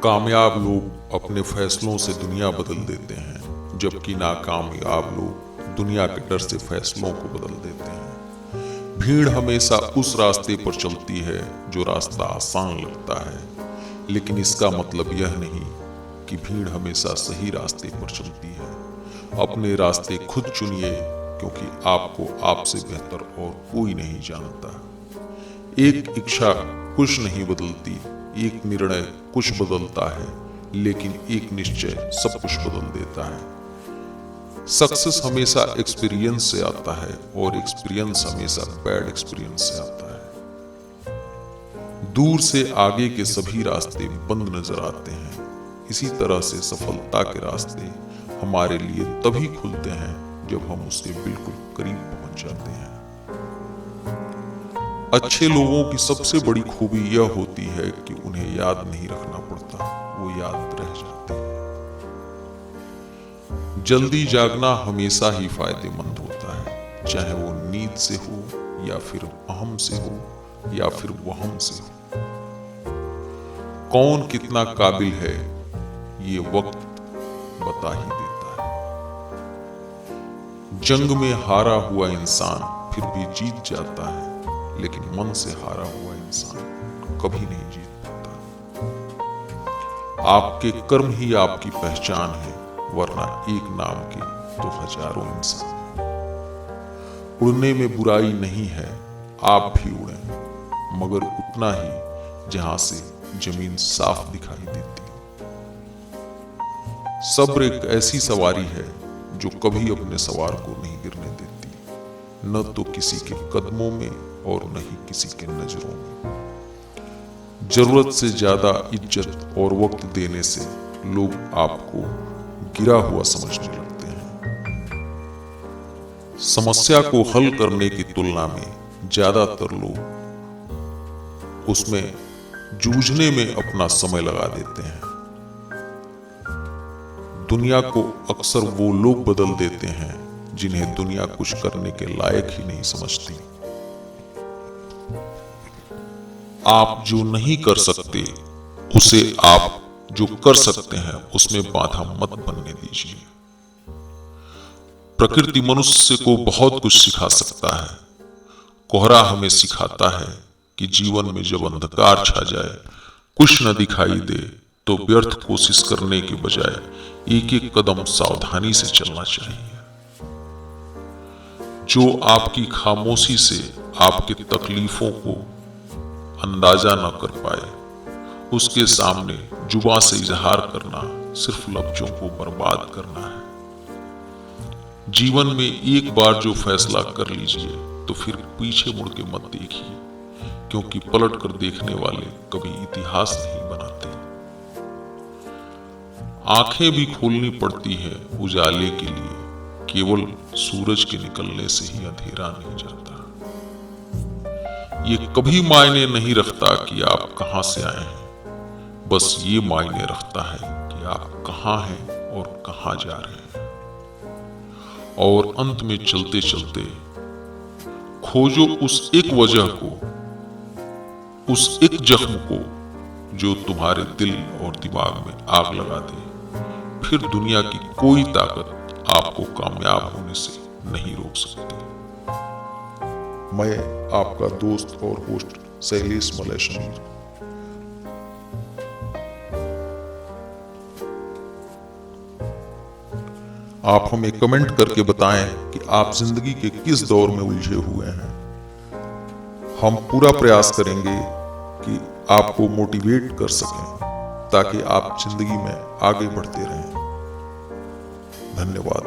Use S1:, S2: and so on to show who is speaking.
S1: कामयाब लोग अपने फैसलों से दुनिया बदल देते हैं, जबकि नाकामयाब लोग दुनिया के डर से फैसलों को बदल देते हैं। भीड़ हमेशा उस रास्ते पर चलती है जो रास्ता आसान लगता है, लेकिन इसका मतलब यह नहीं कि भीड़ हमेशा सही रास्ते पर चलती है। अपने रास्ते खुद चुनिए, क्योंकि आपको आपसे बेहतर और कोई नहीं जानता। एक इच्छा कुछ नहीं बदलती, एक निर्णय कुछ बदलता है, लेकिन एक निश्चय सब कुछ बदल देता है। सक्सेस हमेशा एक्सपीरियंस से आता है और एक्सपीरियंस हमेशा बैड एक्सपीरियंस से आता है। दूर से आगे के सभी रास्ते बंद नजर आते हैं। इसी तरह से सफलता के रास्ते हमारे लिए तभी खुलते हैं जब हम उसके बिल्कुल करीब पहुंच जाते हैं। अच्छे लोगों की सबसे बड़ी खूबी यह होती है कि उन्हें याद नहीं रखना पड़ता, वो याद रह जाते हैं। जल्दी जागना हमेशा ही फायदेमंद होता है, चाहे वो नींद से हो या फिर अहम से हो या फिर वहम से हो। कौन कितना काबिल है ये वक्त बता ही देता है। जंग में हारा हुआ इंसान फिर भी जीत जाता है, लेकिन मन से हारा हुआ इंसान कभी नहीं जीत पाता। आपके कर्म ही आपकी पहचान है, वरना एक नाम के तो हजारों इंसान। उड़ने में बुराई नहीं है, आप भी उड़ें, मगर उतना ही जहां से जमीन साफ दिखाई देती। सब्र एक ऐसी सवारी है जो कभी अपने सवार को नहीं गिरने देती, न तो किसी के कदमों में और न ही किसी के नजरों में। जरूरत से ज्यादा इज्जत और वक्त देने से लोग आपको गिरा हुआ समझने लगते हैं। समस्या को हल करने की तुलना में ज्यादातर लोग उसमें जूझने में अपना समय लगा देते हैं। दुनिया को अक्सर वो लोग बदल देते हैं जिन्हें दुनिया कुछ करने के लायक ही नहीं समझती। आप जो नहीं कर सकते उसे आप जो कर सकते हैं उसमें बाधा मत बनने दीजिए। प्रकृति मनुष्य को बहुत कुछ सिखा सकता है। कोहरा हमें सिखाता है कि जीवन में जब अंधकार छा जाए, कुछ न दिखाई दे, तो व्यर्थ कोशिश करने के बजाय एक एक कदम सावधानी से चलना चाहिए। जो आपकी खामोशी से आपकी तकलीफों को अंदाजा न कर पाए, उसके सामने जुबान से इजहार करना सिर्फ लफ्जों को बर्बाद करना है। जीवन में एक बार जो फैसला कर लीजिए तो फिर पीछे मुड़ के मत देखिए, क्योंकि पलट कर देखने वाले कभी इतिहास नहीं बनाते। आंखें भी खोलनी पड़ती है उजाले के लिए, केवल सूरज के निकलने से ही अंधेरा नहीं जाता। ये कभी मायने नहीं रखता कि आप कहां से आए हैं, बस ये मायने रखता है कि आप कहां हैं और कहां जा रहे हैं। और अंत में चलते चलते खोजो उस एक वजह को, उस एक जख्म को जो तुम्हारे दिल और दिमाग में आग लगा दे। फिर दुनिया की कोई ताकत आपको कामयाब होने से नहीं रोक सकती। मैं आपका दोस्त और होस्ट शैलेश मलेश्वरी। आप हमें कमेंट करके बताएं कि आप जिंदगी के किस दौर में उलझे हुए हैं। हम पूरा प्रयास करेंगे कि आपको मोटिवेट कर सकें, ताकि आप जिंदगी में आगे बढ़ते रहें। धन्यवाद।